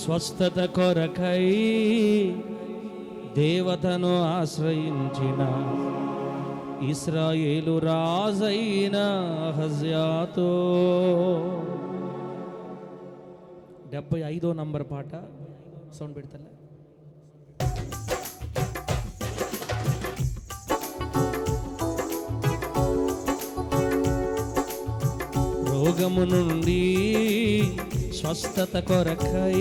స్వస్థత కొరకై దేవతను ఆశ్రయించిన ఇశ్రాయేలు రాజైన అహజ్యాతో 75వ నంబర్ పాట. సౌండ్ పెడతలే. రోగము నుండి స్వస్థత కొరకై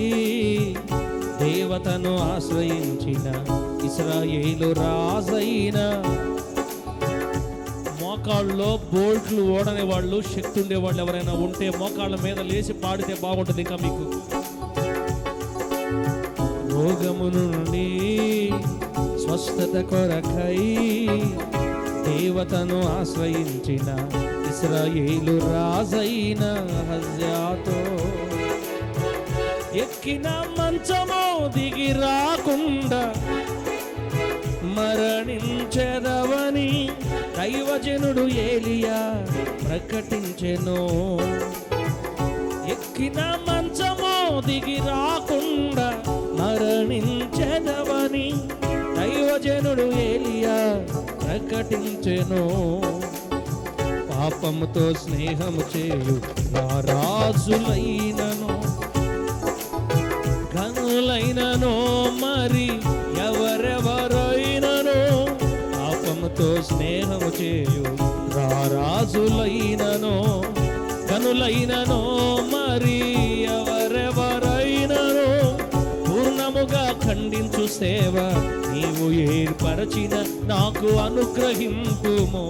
దేవతను ఆశ్రయించిన ఇశ్రాయేలు రాజైన. మోకాళ్ళలో బోల్ట్లు ఓడనే వాళ్ళు, శక్తి ఉండేవాళ్ళు ఎవరైనా ఉంటే మోకాళ్ళ మీద లేచి పాడితే బాగుంటుంది. ఇంకా మీకు రోగము నుండి స్వస్థత కొరకై దేవతను ఆశ్రయించిన ఇశ్రాయేలు రాజైన అహజ్యాతో ఎక్కిన మంచమో దిగి రాకుండా మరణించెదవని దైవజనుడు ఏలియా ప్రకటించెను. ఎక్కిన మంచమో దిగి రాకుండా మరణించెదవని దైవజనుడు ఏలియా ప్రకటించెను. పాపముతో స్నేహము చేయు నా రాజులైనను ఘనులైనను మరి ఎవరెవరైనను, పాపముతో స్నేహము చేయు నా రాజులైనను ఘనులైనను మరి ఎవరెవరైనను, పూర్ణముగా ఖండించు సేవ నీవు ఏర్పరచిన నాకు అనుగ్రహింపుము.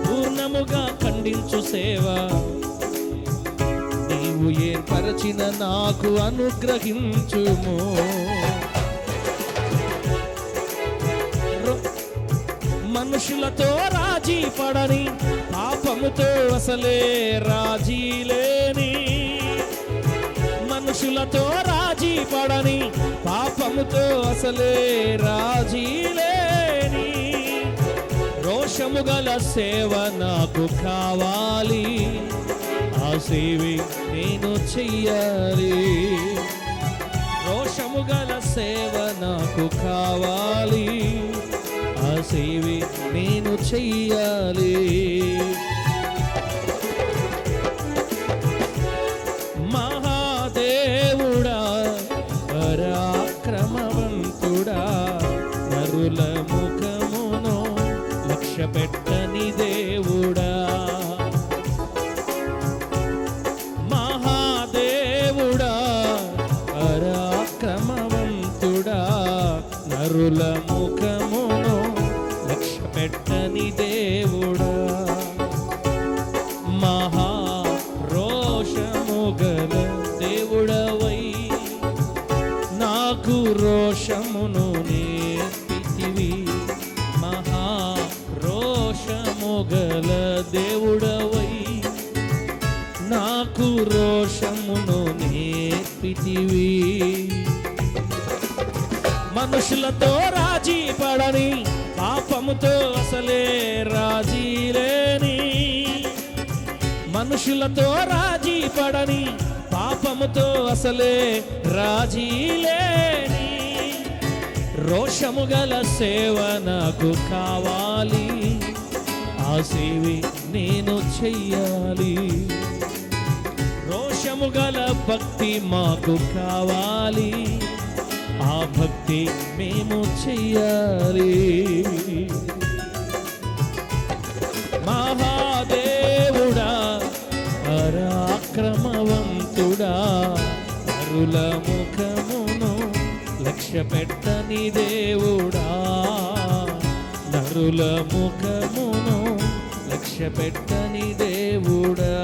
పూర్ణముగా ఖండించు సేవ నీవు ఏర్పరచిన నాకు అనుగ్రహించుము. మనుషులతో రాజీ పడని పాపముతో అసలే రాజీ లేని, మనుషులతో రాజీ పడని పాపముతో అసలే రాజీ లేని, రోషము గల సేవ నాకు కావాలి, ఆ సేవే నేను చెయ్యాలి. రోషము గల సేవ నాకు కావాలి, ఆ సేవే నేను చెయ్యాలి. మహాదేవుడా పరాక్రమవంతుడా నరుల ముఖమును లక్ష్య పెట్టని దేవుడా, మహాదేవుడా పరాక్రమవంతుడా నరుల ముఖమును లక్ష్య పెట్టని దేవుడా, మహా రోషము గల దేవుడవై నాకు రోషమును నేర్పితివి. మహా రోషము గల దేవుడవై నాకు రోషమును నేర్పితివి. మనుషులతో రాజీ పడని పాపముతో అసలే రాజీ లేని, మనుషులతో రాజీ పడని పాపముతో అసలే రాజీ లేని, రోషము గల సేవ నాకు కావాలి, ఆ సేవే నేను చెయ్యాలి. రోషము గల భక్తి మాకు కావాలి, ఆ భక్తి మేము చెయ్యాలి. మహాదేవుడా పరాక్రమవంతుడా నరుల ముఖమును లక్ష్య పెట్టని దేవుడా, నరుల ముఖమును లక్ష్య పెట్టని దేవుడా.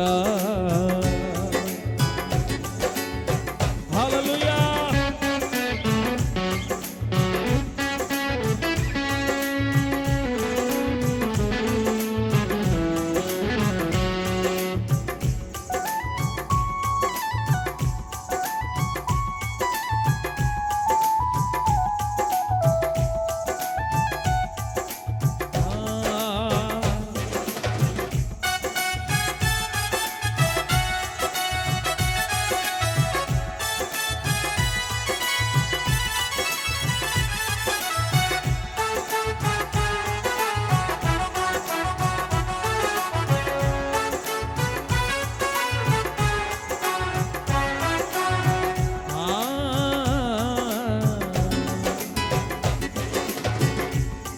హల్లెలూయా.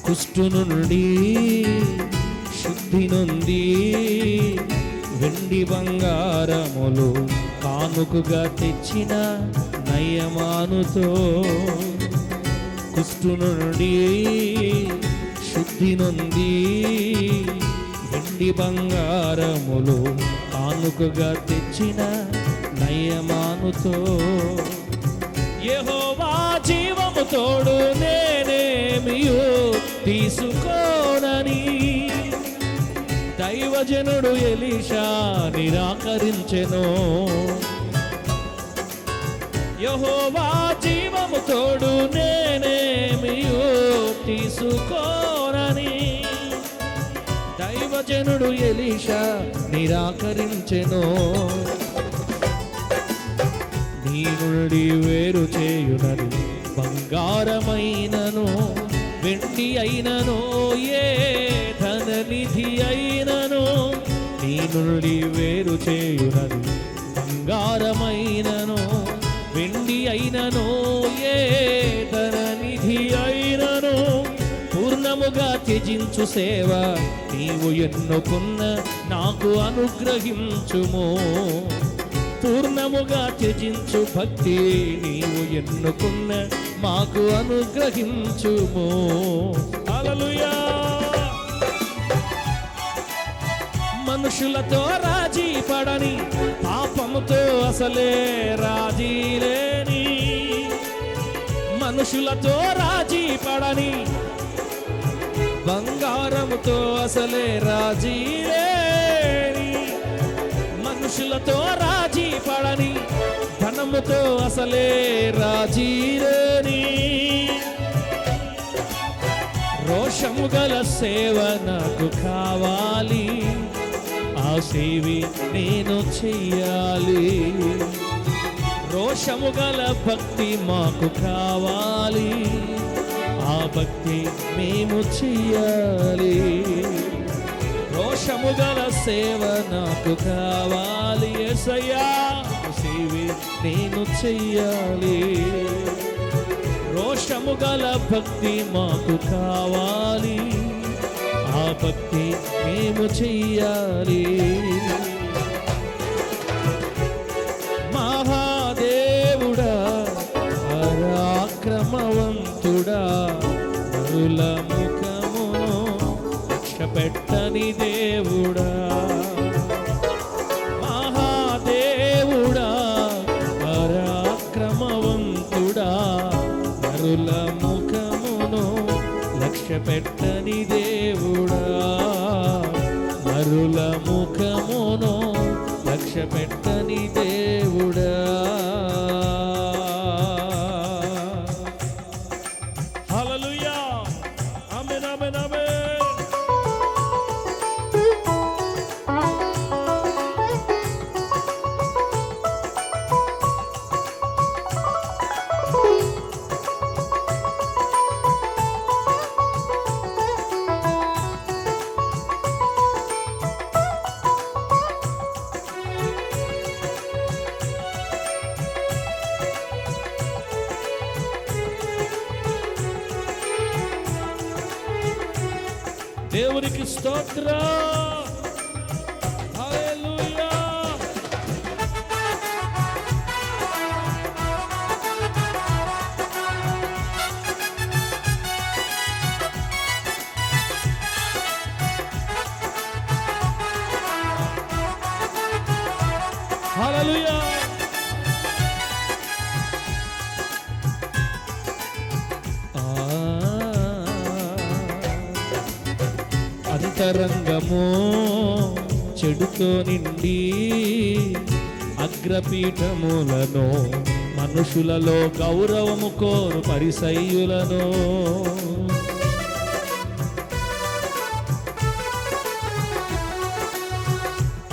కుష్టు నుండి శుద్ధి నొంది వెండి బంగారములు కానుకగా తెచ్చిన నయమానుతో కుష్టు నుండి శుద్ధి నొంది వెండి బంగారములు కానుకగా తెచ్చిన నయమానుతో యెహోవా జీవము తోడు నేనేమియో తీసుకోనని దైవజనుడు ఎలీషా నిరాకరించెను. యెహోవా జీవము తోడు నేనేమియో తీసుకోనని దైవజనుడు ఎలీషా నిరాకరించెను. నీ నుండి వేరు చేయునది బంగారమైనను వెండి అయినను ఏ ధననిధి అయినను నీ నుండి వేరు చేయునది బంగారమైనను వెండి అయినను ఏ ధననిధి అయినను పూర్ణముగా త్యజించు సేవ నీవు ఎన్నుకున్న నాకు అనుగ్రహించుము. పూర్ణముగా త్యజించు భక్తి నీవు ఎన్నుకున్న మాకు అనుగ్రహించుము. హల్లెలూయా. మనుషులతో రాజీ పడని పాపముతో అసలే రాజీ లేని మనుషులతో రాజీ పడని బంగారముతో అసలే రాజీ లేని మనుషులతో రాజీ పడని ధనముతో అసలే రాజీ లేని రోషము గల సేవ నాకు కావాలి, ఆ సేవి నేను చెయ్యాలి. రోషము గల భక్తి మాకు కావాలి, ఆ భక్తి మేము చెయ్యాలి. రోషము గల సేవ నాకు కావాలి, యేసయ్యా సేవి నేను చెయ్యాలి. రోషము గల భక్తి మాకు కావాలి, ఆ భక్తి మేము చెయ్యాలి. మహాదేవుడా పరాక్రమవంతుడా నరుల ముఖమును లక్ష్యపెట్టని దేవుడా మహాదేవుడా పరాక్రమవంతుడా నరుల ముఖమును లక్ష్యపెట్టని దేవుడా నరుల ముఖమును లక్ష్యపెట్టని దేవుడా. హల్లెలూయా. ఆమేన్ ఆమేన్ ఆమేన్. దేవునికి స్తోత్రం. హల్లెలూయా. హల్లెలూయా. అంతరంగము చెడుతో నిండి అగ్రపీఠములను మనుషులలో గౌరవము కోరు పరిసయ్యులను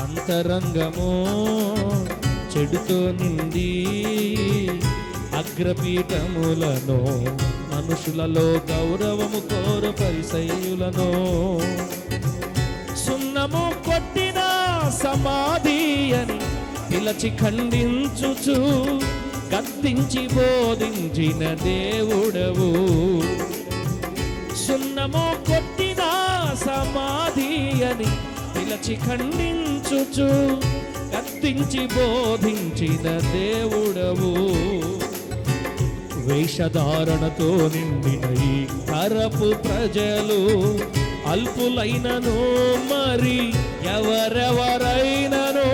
అంతరంగము చెడుతో నిండి అగ్రపీఠములను మనుషులలో గౌరవము కోరు పరిసయ్యులను సున్నము కొట్టిన సమాధి అని పిలచి ఖండించుచు గద్దించి బోధించిన దేవుడవు సున్నము కొట్టిన సమాధి అని పిలచి ఖండించుచు గద్దించి బోధించిన దేవుడవు. వేషధారణతో నిండిన ఈ తరపు ప్రజలు అల్పులైనను మరి ఎవరెవరైనను,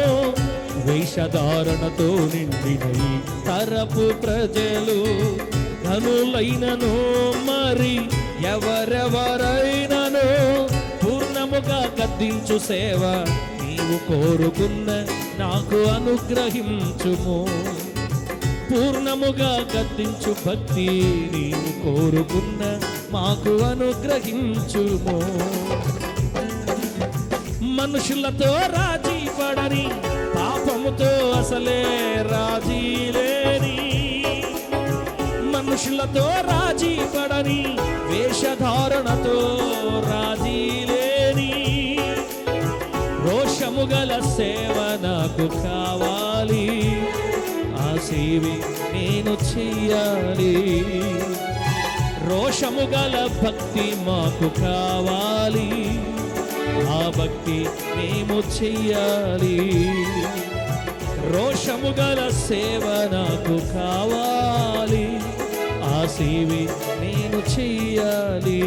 వేషధారణతో నిండిన ఈ తరపు ప్రజలు ధనులైనను మరి ఎవరెవరైనను, పూర్ణముగా గద్దించు సేవ నీవు కోరుకున్న నాకు అనుగ్రహించుము. పూర్ణముగా గద్దించు భక్తి నీవు కోరుకున్న మాకు అనుగ్రహించుము. మనుషులతో రాజీ పడని, పాపముతో అసలే రాజీ లేని, మనుషులతో రాజీ పడని, వేషధారణతో రాజీ లేని, రోషము గల సేవ నాకు కావాలి. ఆ సేవే నేను చెయ్యాలి. రోషము గల భక్తి మాకు కావాలి. ఆ భక్తి మేము చెయ్యాలి. రోషము గల సేవ నాకు కావాలి. ఆ సేవే నేను చెయ్యాలి.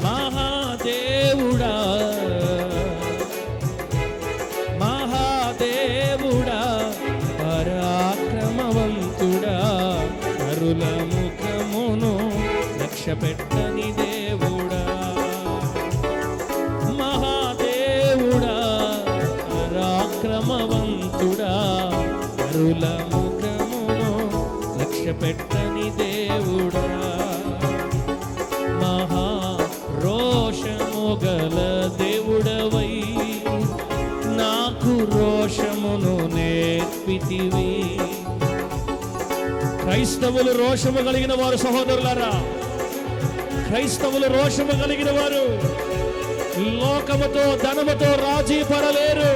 మహాదేవుడా మహాదేవుడా పరాక్రమవంతుడా, కరుల ముఖమును లక్ష్యపెట్టని దేవుడా. మహాదేవుడా పరాక్రమవంతుడా, కరుల ముఖమును లక్ష్యపెట్టని దేవుడా. మహా రోషము గల దేవుడవై నాకు రోషమును నేర్పితివి. క్రైస్తవులు రోషము కలిగిన వారు, సహోదరులారా, క్రైస్తవులు రోషము కలిగిన వారు లోకముతో ధనముతో రాజీ పడలేరు.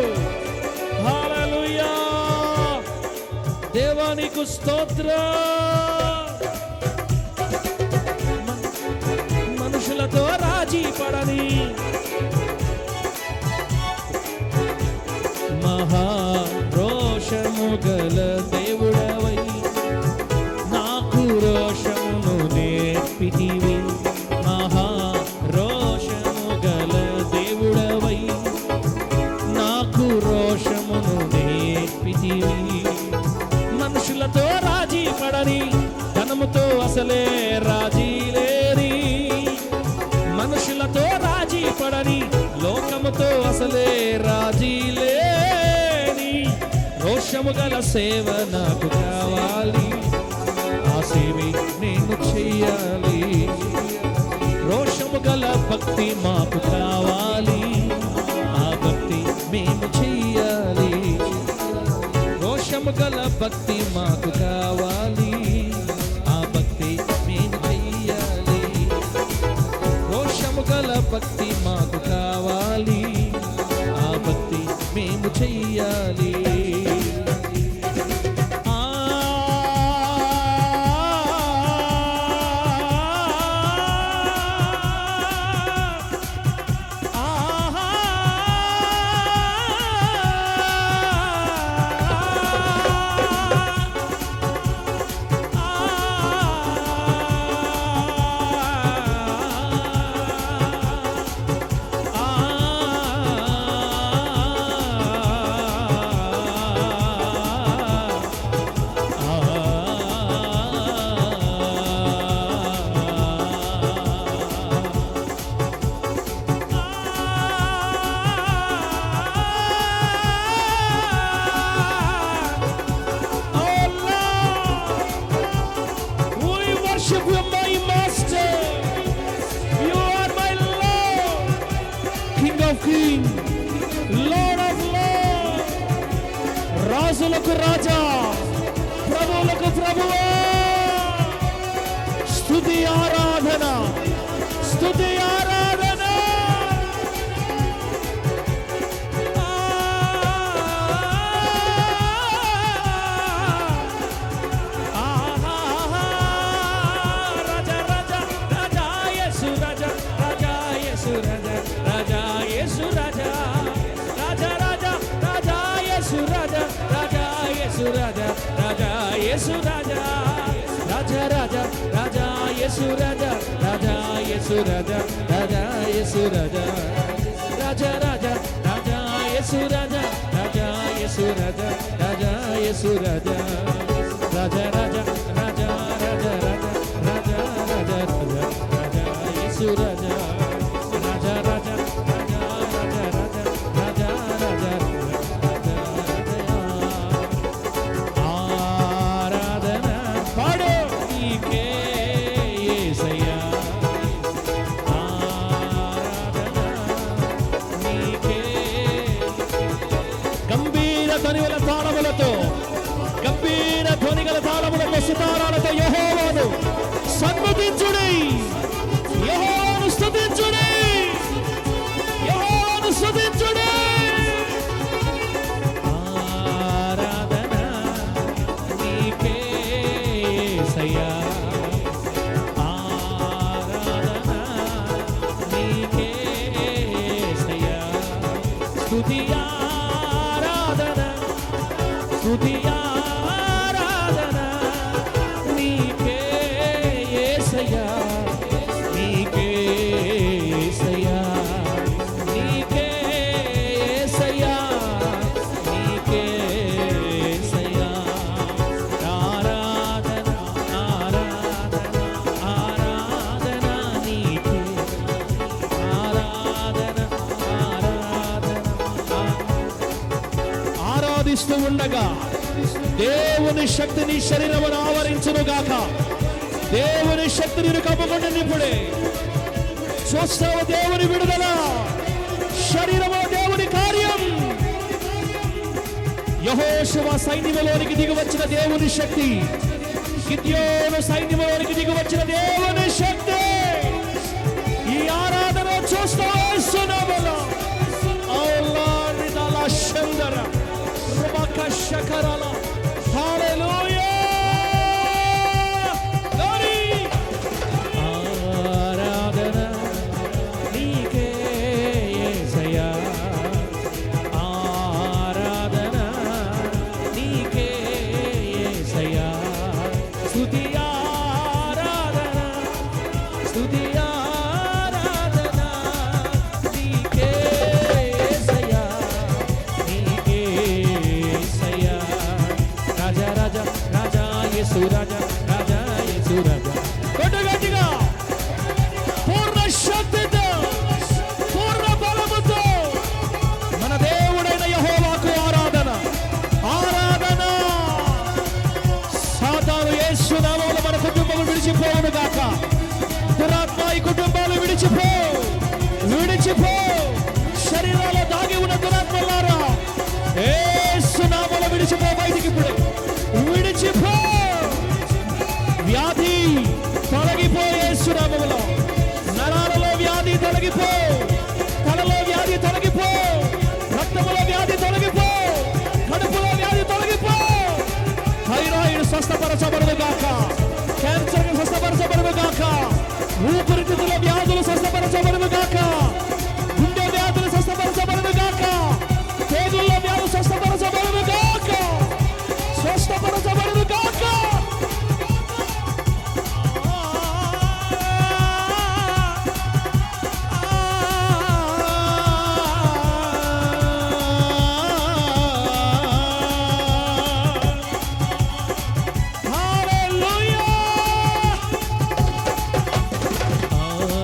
హల్లెలూయా, దేవానికి స్తోత్రం. మనుషులతో రాజీ పడని, మహా రోషము గల దేవుడవై నాకు రోషమును నేర్పితివి. మహా రోషము గల దేవుడవై నాకు రోషమును నేర్పితివి. మనుషులతో రాజీ పడని, ధనముతో అసలే రాజీ లేని, మనుషులతో రాజీ పడని, లోకముతో అసలే రాజీ లేని, రోషము గల సేవ నాకు కావాలి. ఆ సేవే నేను చెయ్యాలి. రోషము గల భక్తి మాకు కావాలి. ఆ భక్తి మేము చెయ్యాలి. రోషము గల భక్తి మాకు కావాలి. ఆ భక్తి మేము చెయ్యాలి. రోషము గల భక్తి మాకు కావాలి. ఆ భక్తి మేము చెయ్యాలి. రాజులకు రాజా, ప్రభువులకు ప్రభువా, స్తుతి ఆరాధన, స్తుతి ఆరాధన. రాజా రాజా రాజా రాజా యేసు రాజా రాజా రాజా రాజా యేసు రాజా రాజా యేసు రాజా రాజా యేసు రాజా రాజా రాజా రాజా యేసు రాజా రాజా యేసు రాజా రాజా యేసు రాజా రాజా రాజా రాజా రాజా రాజా రాజా రాజా రాజా రాజా యేసు రాజా రాజా రాజా రాజా రాజా రాజా రాజా రాజా ఆరాధన పాడు నీకే యేసయ్యా ఆరాధన నీకే గంభీర ధ్వనిగల తాళములతో గంభీర ధ్వనిగల తాళములతో సితారాలతో యెహోవాను సన్నుతించుడి యెహోవాను స్తుతించుడి యెహోవాను స్తుతించుడి ఆరాధన నీకే యేసయ్యా ఆరాధన నీకే యేసయ్యా స్తుతి ఆరాధన స్తుతి ఆరాధన నీకే యేసయ్యా నీకే యేసయ్యా నీకే యేసయ్యా నీకే యేసయ్యా ఆరాధన ఆరాధన ఆరాధన నీకే ఆరాధన ఆరాధిస్తూ ఉండగా దేవుని శక్తిని శరీరమును ఆవరించునుగాక. దేవుని శక్తి నేను కప్పుకుంటే ఇప్పుడే చూస్తావు దేవుని విడుదల, శరీరము దేవుని కార్యం. యెహోషువ సైన్యములోనికి దిగివచ్చిన దేవుని శక్తి, గిద్యోను సైన్యములోనికి దిగివచ్చిన దేవుని శక్తి ఈ ఆరాధన చూస్తావు. యేసునామములో అల్లాహ్ శందర రుబక శకరల హల్లెలూయా. ఆరాధన నీకే యేసయ్యా ఆరాధన నీకే యేసయ్యా స్తుతి ఆరాధన స్తుతి ఆరాధన నీకే యేసయ్యా నీకే యేసయ్యా రాజా రాజా రాజా యేసు రాజా రాజా యేసు రాజా. గట్టిగా పూర్ణ శక్తితో పూర్ణ బలముతో మన దేవుడైన యెహోవాకు ఆరాధన ఆరాధన. సాతాను యేసు నామములో మన కుటుంబం విడిచిపోవును గాక. దురాత్మ ఈ కుటుంబాలు విడిచిపో విడిచిపో. శరీరాల్లో దాగి ఉన్న దురాత్మలారా యేసు నామములో విడిచిపో. బయటికి ఇప్పుడు విడిచిపో. వ్యాధి తొలగిపో యేసు నామములో. నరాలలో వ్యాధి తొలగిపో, తలలో వ్యాధి తొలగిపో, రక్తములో వ్యాధి తొలగిపో, కడుపులో వ్యాధి తొలగిపో. థైరాయిడ్ స్వస్థపరచబడును గాక, క్యాన్సర్ స్వస్థపరచబడును గాక, ఊపిరితిత్తుల వ్యాధులు స్వస్థపరచబడును గాక, గుండె వ్యాధులు స్వస్థపరచబడును గాక, పేగుల వ్యాధులు స్వస్థపరచబడును గాక, స్వస్థపరచబడును గాక.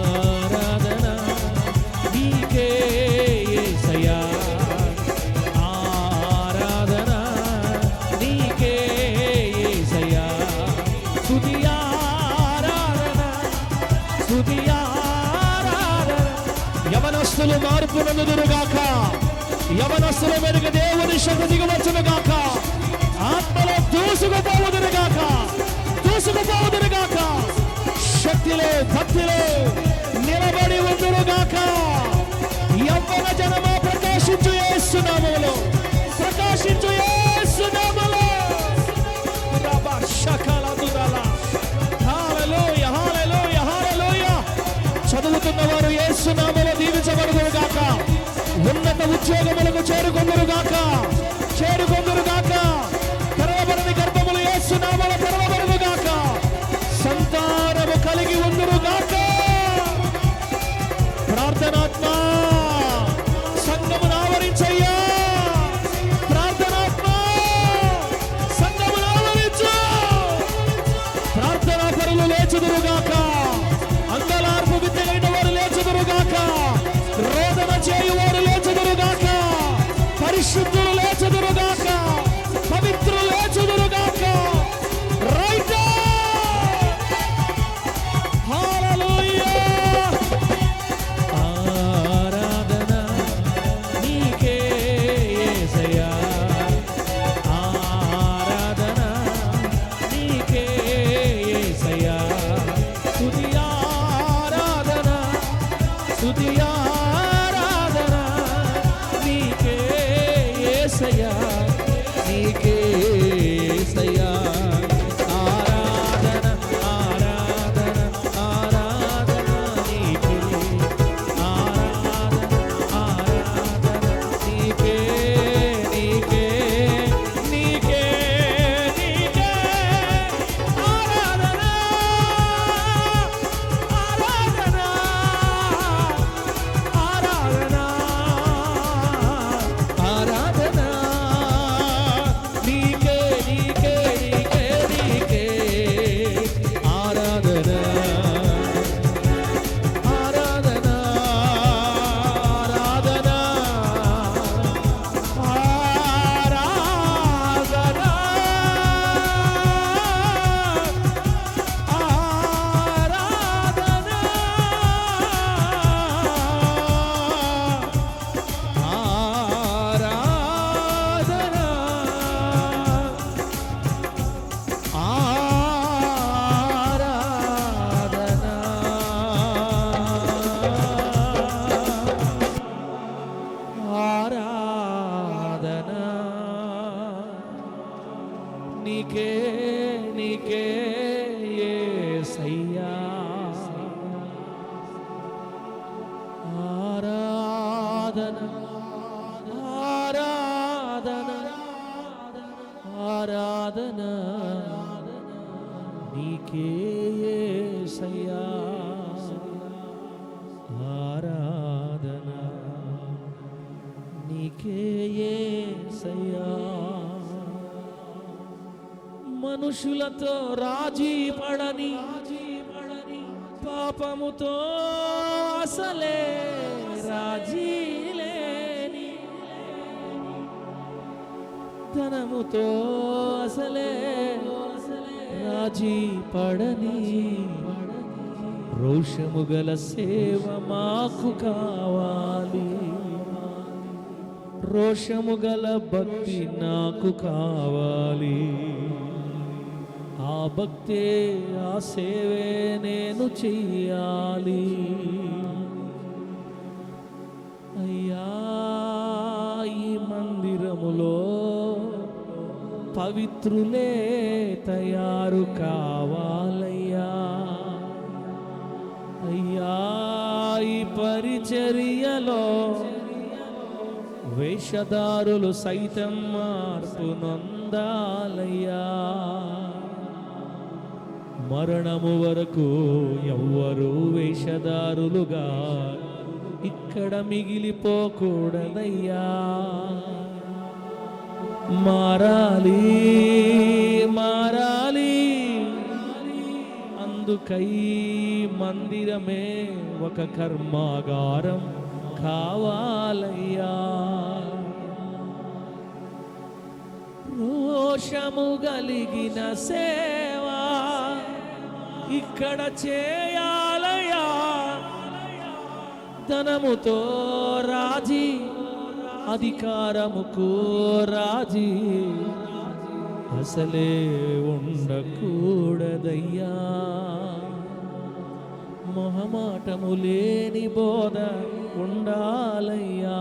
ఆరాధన నీకే యేసయ్యా ఆరాధన నీకే యేసయ్యా స్తుతి ఆరాధన స్తుతి ఆరాధన. యవనస్తులు మార్పు నొందుదురుగాక, యవనస్తుల మీదకి దేవుని శక్తి దిగవచ్చునుగాక, ఆత్మలో దూసుకుపోవుదురుగాక దూసుకుపోవుదురుగాక. శక్తిలో భక్తిలో నిలబడి ఉందురుగాక. యవ్వన జనమా ప్రకాశించు యేసు నామములో, ప్రకాశించు యేసు నామములో. రబా శకల దురల హల్లెలూయా హల్లెలూయా హల్లెలూయా. చదువుతున్న వారు యేసు నామములో దీవించబడుదురుగాక. ఉన్నత ఉద్యోగములకు చేరుకొందురుగాక చేరుకొందురుగాక. నీకే నీకే యేసయ్యా ఆరాధన ఆరాధన ఆరాధన నీకే యేసయ్యా ఆరాధన నీకే యేసయ్యా మనుషులతో రాజీ పడని పాపముతో అసలే రాజీ లేని ధనముతో అసలే రాజీ పడని రోషము గల సేవ మాకు కావాలి రోషము గల భక్తి నాకు కావాలి ఆ భక్తే ఆ సేవే నేను చెయ్యాలి అయ్యా ఈ మందిరములో పవిత్రులే తయారు కావాలయ్యా అయ్యా ఈ పరిచర్యలో వేషధారులు సైతం మార్పు నొందాలయ్యా మరణము వరకు ఎవ్వరూ వేషధారులుగా ఇక్కడ మిగిలిపోకూడదయ్యా మారాలి మారాలి అందుకై మందిరమే ఒక కర్మాగారం కావాలయ్యా రోషము కలిగిన సేవా ఇక్కడ చేయాలయ్యా ధనముతో రాజీ అధికారముకు రాజీ అసలే ఉండకూడదయ్యా మొహమాటము లేని బోధ ఉండాలయ్యా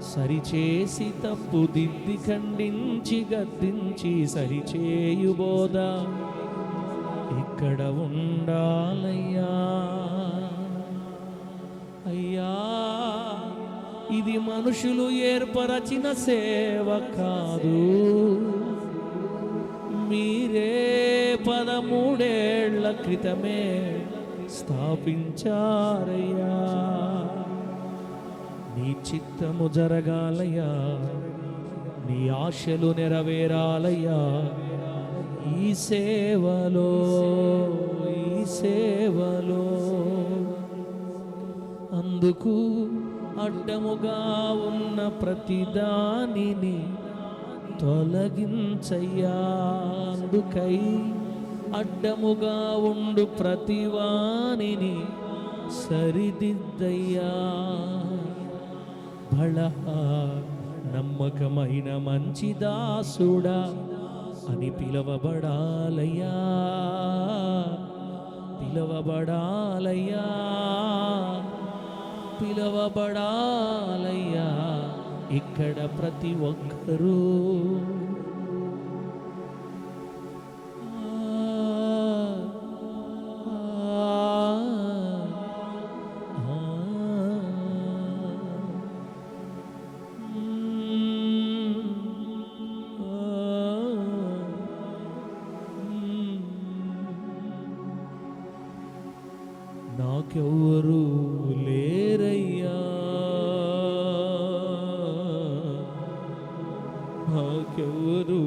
సరిచేసి తప్పు దిద్ది ఖండించి గద్దించి సరిచేయు బోధ ఇక్కడ ఉండాలయ్యా అయ్యా ఇది మనుషులు ఏర్పరచిన సేవ కాదు మీరే 13 ఏళ్ల క్రితమే స్థాపించారయ్యా నీ చిత్తము జరగాలయ్యా నీ ఆశలు నెరవేరాలయ్యా ఈ సేవలో అందుకు అడ్డముగా ఉన్న ప్రతిదానిని తొలగించయ్యా అందుకై అడ్డముగా ఉండు ప్రతివానిని సరిదిద్దయ్యా బళ నమ్మకమైన మంచి దాసుడా అని పిలవబడాలయ్యా పిలవబడాలయ్యా పిలవబడాలయ్యా ఇక్కడ ప్రతి ఒక్కరూ నాకెవ్వరు లేరయ్యా నాకెవ్వరు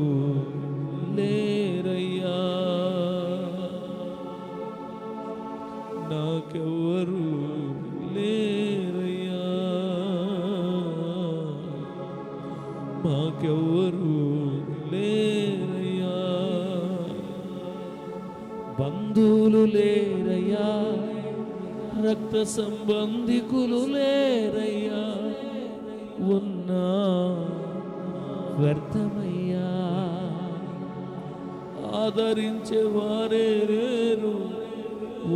లేరయ్యా నాకెవ్వరు లేరయ్యా మాకెవ్వరు లేరయ్యా బంధువులు లేరయ్యా రక్త సంబంధికులు లేరయ్యా ఉన్నా వ్యర్థమయ్యా ఆదరించేవారే లేరు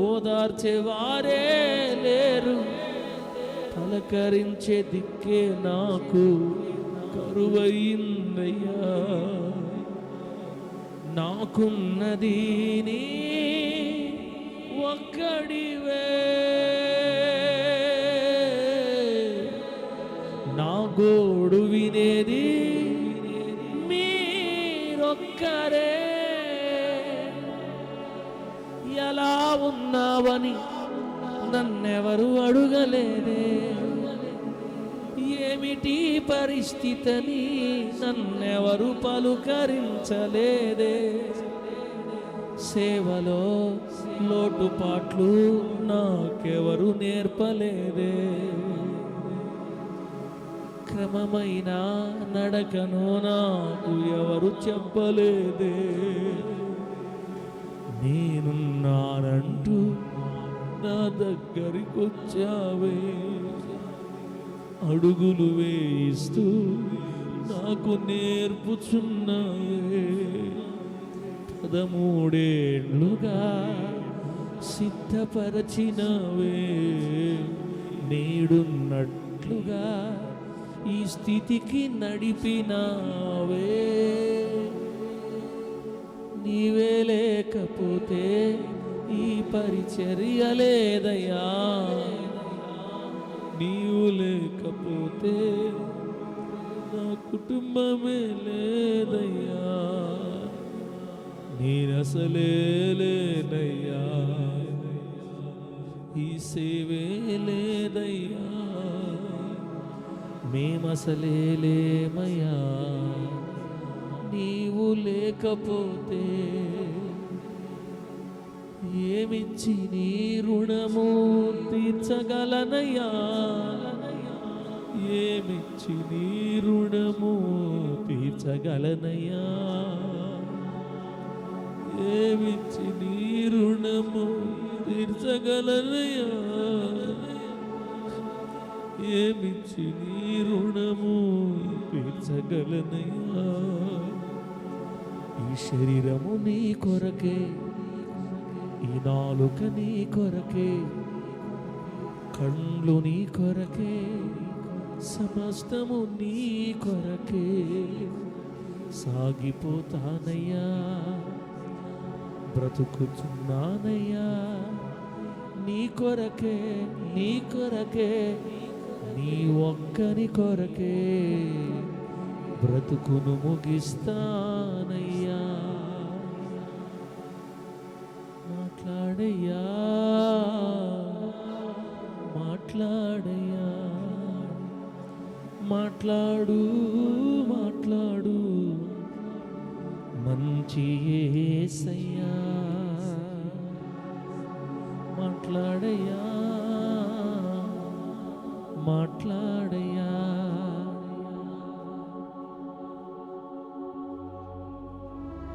ఓదార్చేవారే లేరు పలకరించే దిక్కే నాకు కరువయిందయ్యా నాకున్నది నీ ఒక్కడివే, నా గోడు వినేది మీరొక్కరే. ఎలా ఉన్నావని నన్నెవరు అడుగలేదే, ఏమిటి పరిస్థితిని నన్నెవరు పలుకరించలేదే. సేవలో లోటుపాట్లు నాకెవరు నేర్పలేదే, క్రమమైన నడకను నాకు ఎవరు చెప్పలేదే. నేనున్నానంటూ నా దగ్గరికొచ్చావే, అడుగులు వేయిస్తూ నాకు నేర్పుచున్నావే. 13 ఏళ్లుగా సిద్ధపరచినవే, నేడున్నట్లుగా ఈ స్థితికి నడిపినావే. నీవే లేకపోతే ఈ పరిచర్య లేదయ్యా, నీవు లేకపోతే నా కుటుంబమే లేదయ్యా, నేనసలే లేనయ్యా, ఈ సేవే లేదయ్యా, మేమసలే లేమయ్యా, నీవు లేకపోతే. ఏమిచ్చి నీ రుణము తీర్చగలనయ్యా, ఏమిచ్చి నీ రుణము తీర్చగలనయ్యా, ఏమిచ్చి నీ రుణము తీర్చగలనయ్యా, ఏమిచ్చి నీ రుణము తీర్చగలనయ్యా. ఈ శరీరము నీ కొరకే, ఈ నాలుక నీ కొరకే, కళ్ళు నీ కొరకే, సమస్తము నీ కొరకే సాగిపోతానయ్యా, బ్రతుకుచున్నానయ్యా. నీ కొరకే, నీ కొరకే, నీ ఒక్కని కొరకే బ్రతుకును ముగిస్తానయ్యా. మాట్లాడయ్యా, మాట్లాడయ్యా, మాట్లాడు, మాట్లాడు మంచి యేసయ్యా. మాట్లాడయ్యా, మాట్లాడు.